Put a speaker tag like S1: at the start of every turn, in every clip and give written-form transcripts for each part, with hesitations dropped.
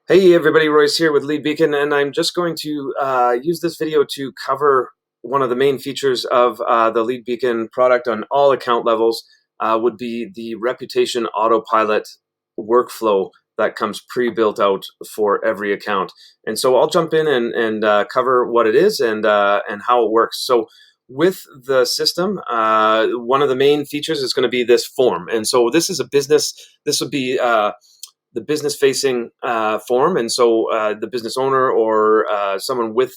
S1: Hey everybody, Royce here with Lead Beacon, and I'm just going to use this video to cover one of the main features of the Lead Beacon product on all account levels would be the Reputation Autopilot workflow that comes pre-built out for every account. And so I'll jump in and cover what it is and how it works. So with the system, one of the main features is going to be this form. And so this is a business, this would be the business facing form, and so the business owner or someone with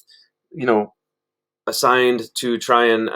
S1: you know assigned to try and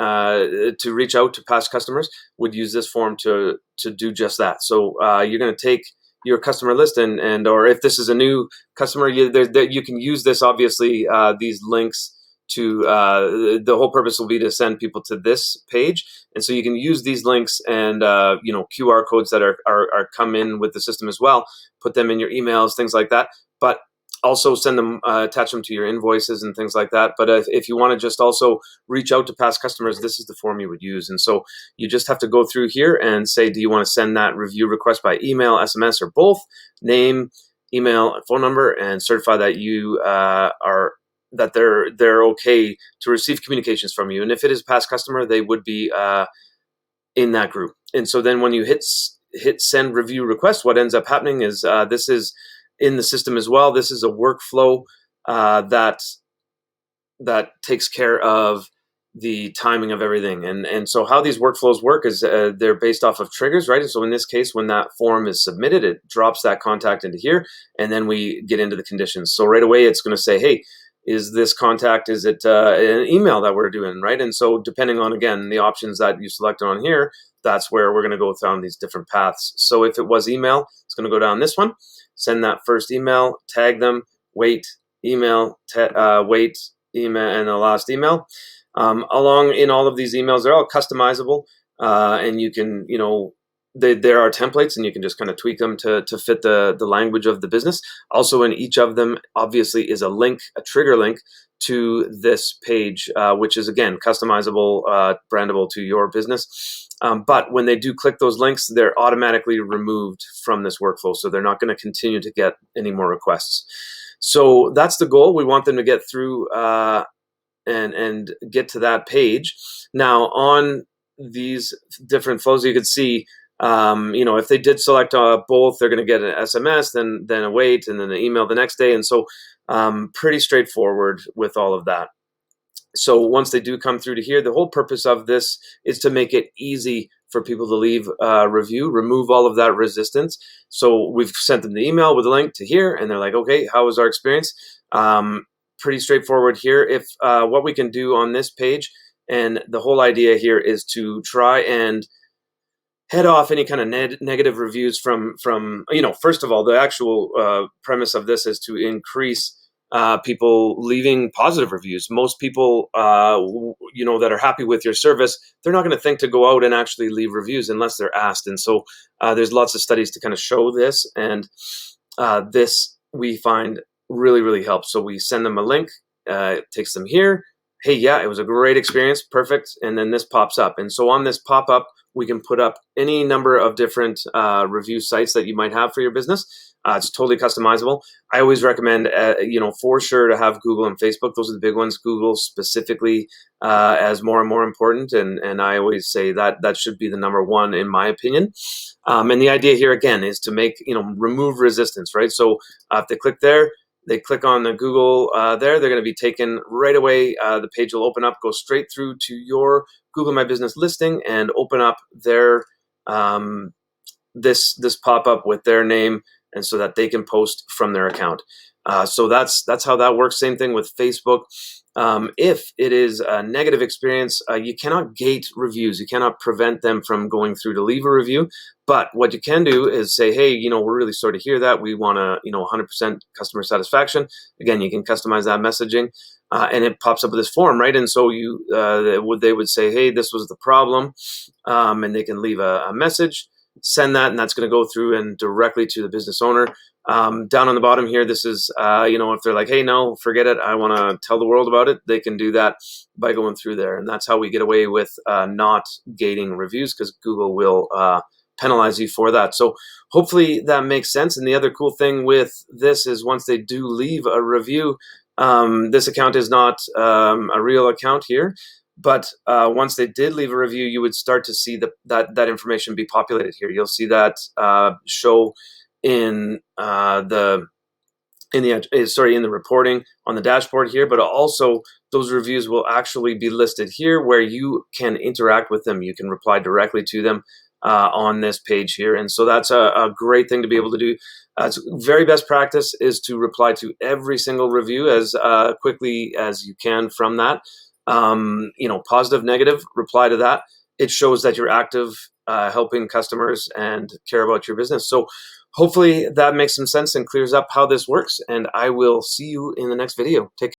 S1: to reach out to past customers would use this form to do just that. So you're going to take your customer list and or if this is a new customer, you can use this, obviously, these links to the whole purpose will be to send people to this page, and so you can use these links and QR codes that are come in with the system as well, put them in your emails, things like that, but also send them, attach them to your invoices and things like that. But if you want to just also reach out to past customers, this is the form you would use. And so you just have to go through here and say, do you want to send that review request by email, SMS, or both? Name, email, and phone number, and certify that you that they're okay to receive communications from you. And if it is a past customer, they would be in that group. And so then when you hit send review request, what ends up happening is this is in the system as well. This is a workflow that takes care of the timing of everything. And so how these workflows work is they're based off of triggers, right? And so in this case, when that form is submitted, it drops that contact into here, and then we get into the conditions. So right away, it's going to say, hey, is this contact, is it an email that we're doing, right? And so depending on, again, the options that you selected on here, that's where we're going to go down these different paths. So if it was email, it's going to go down this one, send that first email, tag them, wait, email, wait, email, and the last email. Along in all of these emails, they're all customizable, and you can, there are templates, and you can just kind of tweak them to fit the language of the business. Also, in each of them, obviously, is a link, a trigger link to this page, which is, again, customizable, brandable to your business. But when they do click those links, they're automatically removed from this workflow, so they're not going to continue to get any more requests. So that's the goal. We want them to get through and get to that page. Now, on these different flows, you could see, if they did select both, they're going to get an SMS, then a wait, and then an email the next day. And so pretty straightforward with all of that. So once they do come through to here, the whole purpose of this is to make it easy for people to leave a review, remove all of that resistance. So we've sent them the email with a link to here, and they're like, okay, how was our experience? Pretty straightforward here. If what we can do on this page, and the whole idea here is to try and head off any kind of negative reviews from first of all, the actual premise of this is to increase people leaving positive reviews. Most people, that are happy with your service, they're not going to think to go out and actually leave reviews unless they're asked. And so there's lots of studies to kind of show this, and this we find really, really helps. So we send them a link, it takes them here. Hey, yeah, it was a great experience, perfect. And then this pops up. And so on this pop-up, we can put up any number of different review sites that you might have for your business. It's totally customizable. I always recommend, for sure, to have Google and Facebook. Those are the big ones. Google specifically as more and more important. And I always say that should be the number one, in my opinion. And the idea here, again, is to remove resistance, right? So if they click there, they click on the Google they're going to be taken right away. The page will open up, go straight through to your Google My Business listing, and open up their this pop-up with their name, and so that they can post from their account. So that's how that works. Same thing with Facebook. If it is a negative experience, you cannot gate reviews. You cannot prevent them from going through to leave a review. But what you can do is say, hey, we're really sorry to hear that. We want to, 100% customer satisfaction. Again, you can customize that messaging, and it pops up with this form, right? And so they would say, hey, this was the problem, and they can leave a message, send that, and that's going to go through and directly to the business owner. Down on the bottom here, this is, if they're like, hey, no, forget it, I want to tell the world about it, they can do that by going through there. And that's how we get away with not gating reviews, because Google will penalize you for that. So hopefully that makes sense. And the other cool thing with this is once they do leave a review, this account is not a real account here, but once they did leave a review, you would start to see that information be populated here. You'll see that show in in the reporting on the dashboard here, but also those reviews will actually be listed here where you can interact with them. You can reply directly to them on this page here. And so that's a great thing to be able to do. Very best practice is to reply to every single review as quickly as you can from that. Positive, negative, reply to that. It shows that you're active, helping customers and care about your business. So hopefully that makes some sense and clears up how this works. And I will see you in the next video. Take care.